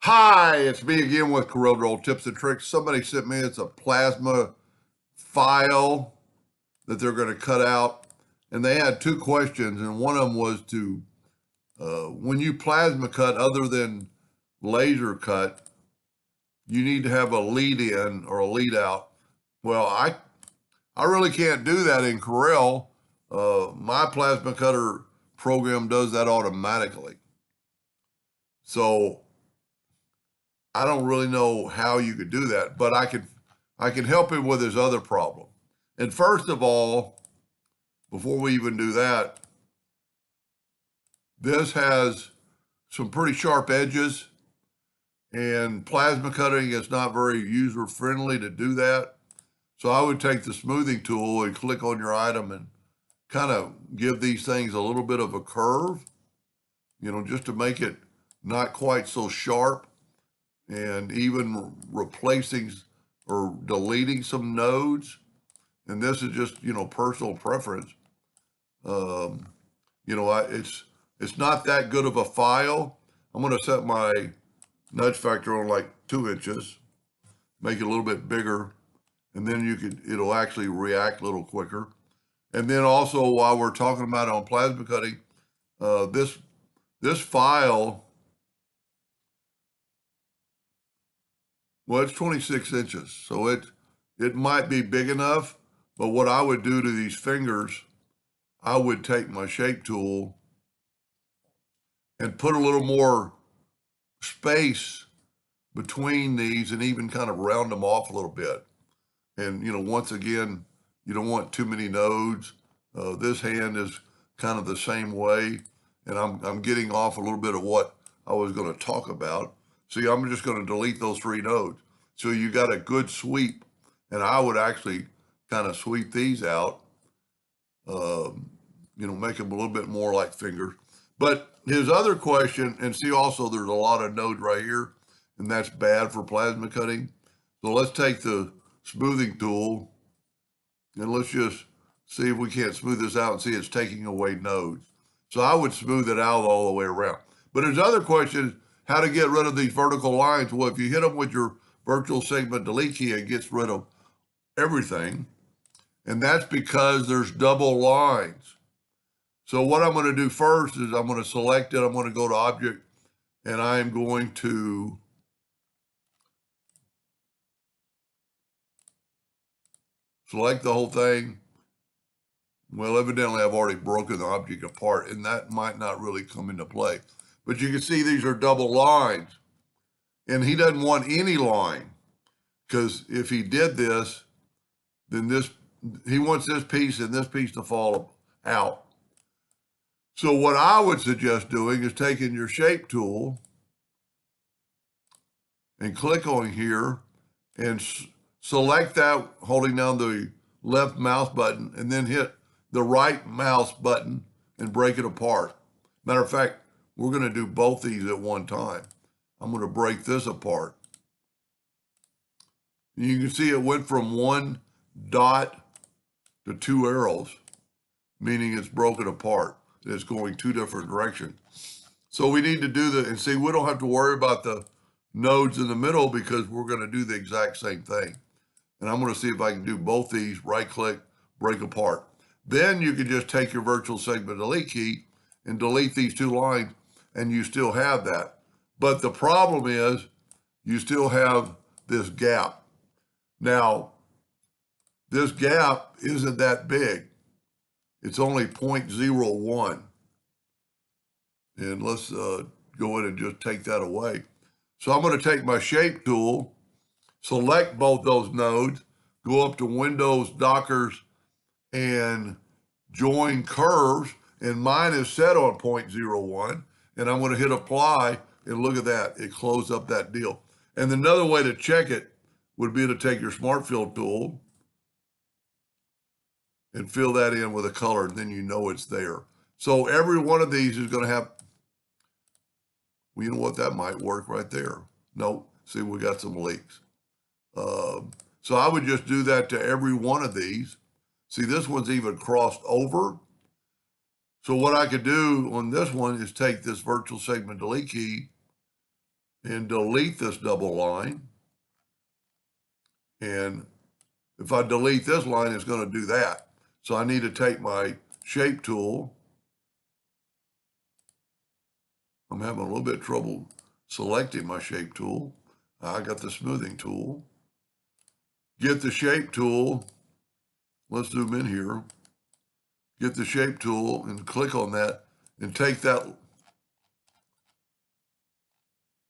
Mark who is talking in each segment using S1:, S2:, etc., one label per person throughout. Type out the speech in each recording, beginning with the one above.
S1: Hi, it's me again with Corel Draw Tips and Tricks. Somebody sent me, it's a plasma file that they're going to cut out. And they had two questions, and one of them was when you plasma cut other than laser cut, you need to have a lead in or a lead out. Well, I really can't do that in Corel. My plasma cutter program does that automatically. So I don't really know how you could do that, but I can help him with his other problem. And first of all, before we even do that, this has some pretty sharp edges, and plasma cutting is not very user friendly to do that. So I would take the smoothing tool and click on your item and kind of give these things a little bit of a curve, just to make it not quite so sharp, and even replacing or deleting some nodes. And this is just, personal preference. It's not that good of a file. I'm going to set my nudge factor on like 2 inches, make it a little bit bigger, and then it'll actually react a little quicker. And then also, while we're talking about it on plasma cutting, this file, well, it's 26 inches, so it might be big enough. But what I would do to these fingers, I would take my shape tool and put a little more space between these and even kind of round them off a little bit. And, once again, you don't want too many nodes. This hand is kind of the same way. And I'm getting off a little bit of what I was going to talk about. See, I'm just going to delete those 3 nodes. So you got a good sweep. And I would actually kind of sweep these out, make them a little bit more like fingers. But his other question, and see also there's a lot of nodes right here, and that's bad for plasma cutting. So let's take the smoothing tool and let's just see if we can't smooth this out and see it's taking away nodes. So I would smooth it out all the way around. But his other question is how to get rid of these vertical lines. Well, if you hit them with your virtual segment delete key, it gets rid of everything. And that's because there's double lines. So what I'm going to do first is I'm going to select it. I'm going to go to Object, and I'm going to select the whole thing. Well, evidently I've already broken the object apart, and that might not really come into play. But you can see these are double lines. And he doesn't want any line, because if he did this, then he wants this piece and this piece to fall out. So what I would suggest doing is taking your shape tool and click on here and select that, holding down the left mouse button, and then hit the right mouse button and break it apart. Matter of fact, we're going to do both these at one time. I'm going to break this apart. You can see it went from 1 dot to 2 arrows, meaning it's broken apart. It's going 2 different directions. So we need to do and see, we don't have to worry about the nodes in the middle because we're going to do the exact same thing. And I'm going to see if I can do both these, right click, break apart. Then you can just take your virtual segment delete key and delete these 2 lines, and you still have that. But the problem is you still have this gap. Now, this gap isn't that big. It's only 0.01. And let's go in and just take that away. So I'm going to take my shape tool, select both those nodes, go up to Windows, Dockers, and join curves. And mine is set on 0.01. And I'm going to hit apply, and look at that. It closed up that deal. And another way to check it would be to take your Smart Fill tool and fill that in with a color, and then you know it's there. So every one of these is going to have, well, you know what, that might work right there. No, see, we got some leaks. So I would just do that to every one of these. See, this one's even crossed over. So what I could do on this one is take this virtual segment delete key and delete this double line. And if I delete this line, it's going to do that. So I need to take my shape tool. I'm having a little bit of trouble selecting my shape tool. I got the smoothing tool. Get the shape tool. Let's zoom in here. Get the shape tool and click on that and take that.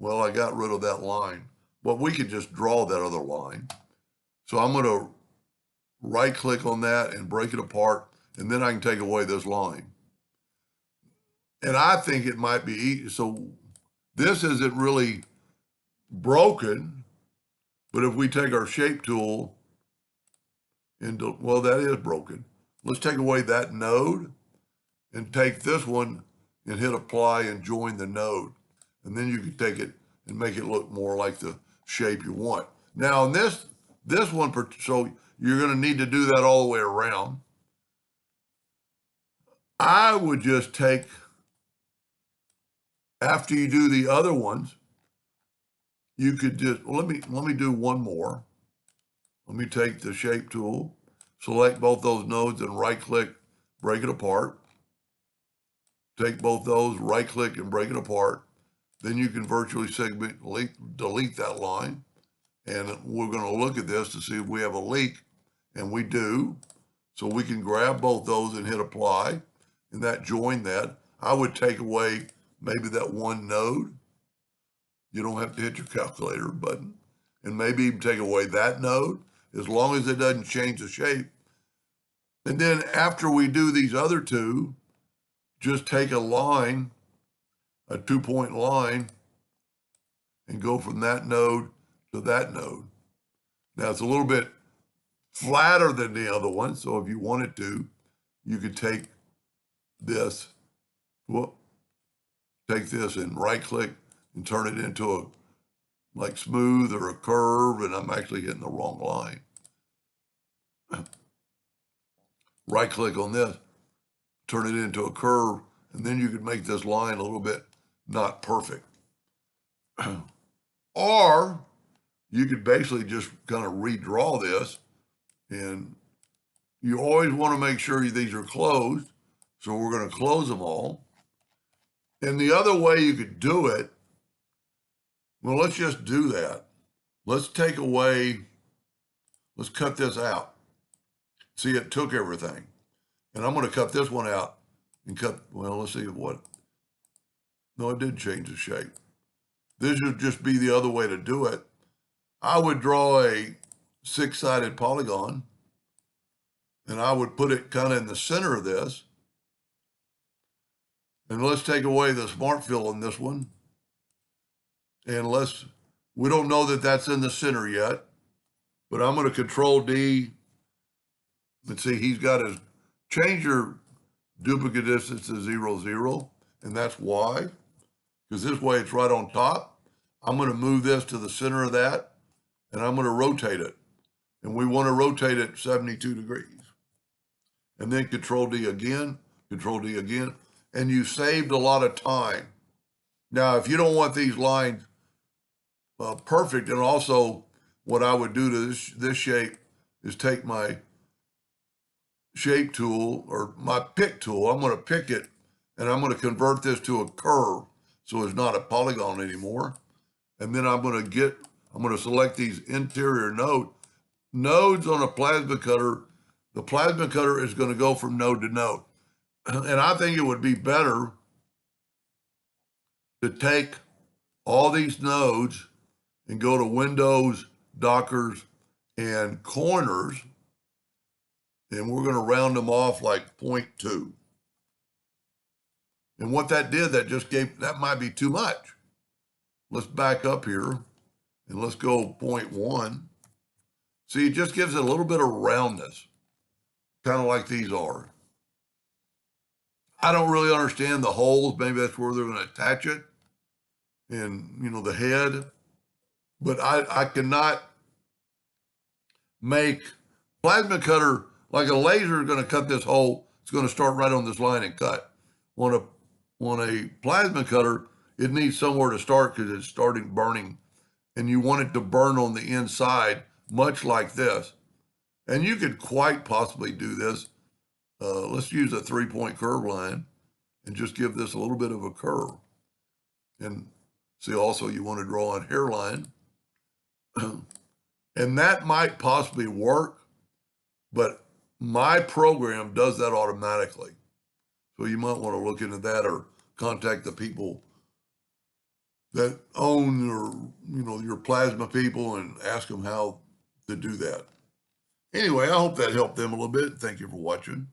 S1: Well, I got rid of that line, but we could just draw that other line. So I'm going to right click on that and break it apart, and then I can take away this line. And I think it might be easy. So this isn't really broken, but if we take our shape tool and, well, that is broken. Let's take away that node and take this one and hit apply and join the node. And then you can take it and make it look more like the shape you want. Now in this one, so you're going to need to do that all the way around. I would just take, after you do the other ones, you could just, well, let me do one more. Let me take the shape tool, select both those nodes and right click, break it apart. Take both those, right click and break it apart. Then you can virtually segment, delete that line. And we're going to look at this to see if we have a leak, and we do. So we can grab both those and hit apply, and that join that. I would take away maybe that one node. You don't have to hit your calculator button. And maybe even take away that node, as long as it doesn't change the shape. And then after we do these other two, just take a line, a 2-point line, and go from that node to that node. Now it's a little bit flatter than the other one, so if you wanted to, you could take this, take this and right click and turn it into a like smooth or a curve, and I'm actually hitting the wrong line. Right click on this, turn it into a curve, and then you could make this line a little bit not perfect. Or you could basically just kind of redraw this, and you always want to make sure these are closed. So we're going to close them all. And the other way you could do it, well, let's just do that. Let's take away, let's cut this out. See, it took everything. And I'm going to cut this one out and cut, well, let's see what, no, it did change the shape. This would just be the other way to do it. I would draw a 6-sided polygon, and I would put it kind of in the center of this. And let's take away the smart fill in this one. And we don't know that that's in the center yet, but I'm going to Control D. Let's see, he's got his, change your duplicate distance to 0, 0. And that's why, because this way it's right on top. I'm going to move this to the center of that, and I'm going to rotate it. And we want to rotate it 72 degrees. And then Control D again, and you saved a lot of time. Now, if you don't want these lines perfect, and also what I would do to this shape is take my shape tool or my pick tool, I'm going to pick it, and I'm going to convert this to a curve so it's not a polygon anymore. And then I'm going to select these interior nodes on a plasma cutter. The plasma cutter is going to go from node to node. And I think it would be better to take all these nodes and go to Windows, Dockers, and Corners, and we're going to round them off like 0.2. And what that did, that might be too much. Let's back up here and let's go 0.1. See, it just gives it a little bit of roundness, kind of like these are. I don't really understand the holes. Maybe that's where they're going to attach it, and the head. But I cannot make plasma cutter like a laser is going to cut this hole. It's going to start right on this line and cut. On a plasma cutter, it needs somewhere to start because it's starting burning, and you want it to burn on the inside, much like this. And you could quite possibly do this. Let's use a 3-point curve line and just give this a little bit of a curve. And see, also you want to draw a hairline. And that might possibly work, but my program does that automatically. So you might want to look into that or contact the people that own your plasma people and ask them how to do that. Anyway, I hope that helped them a little bit. Thank you for watching.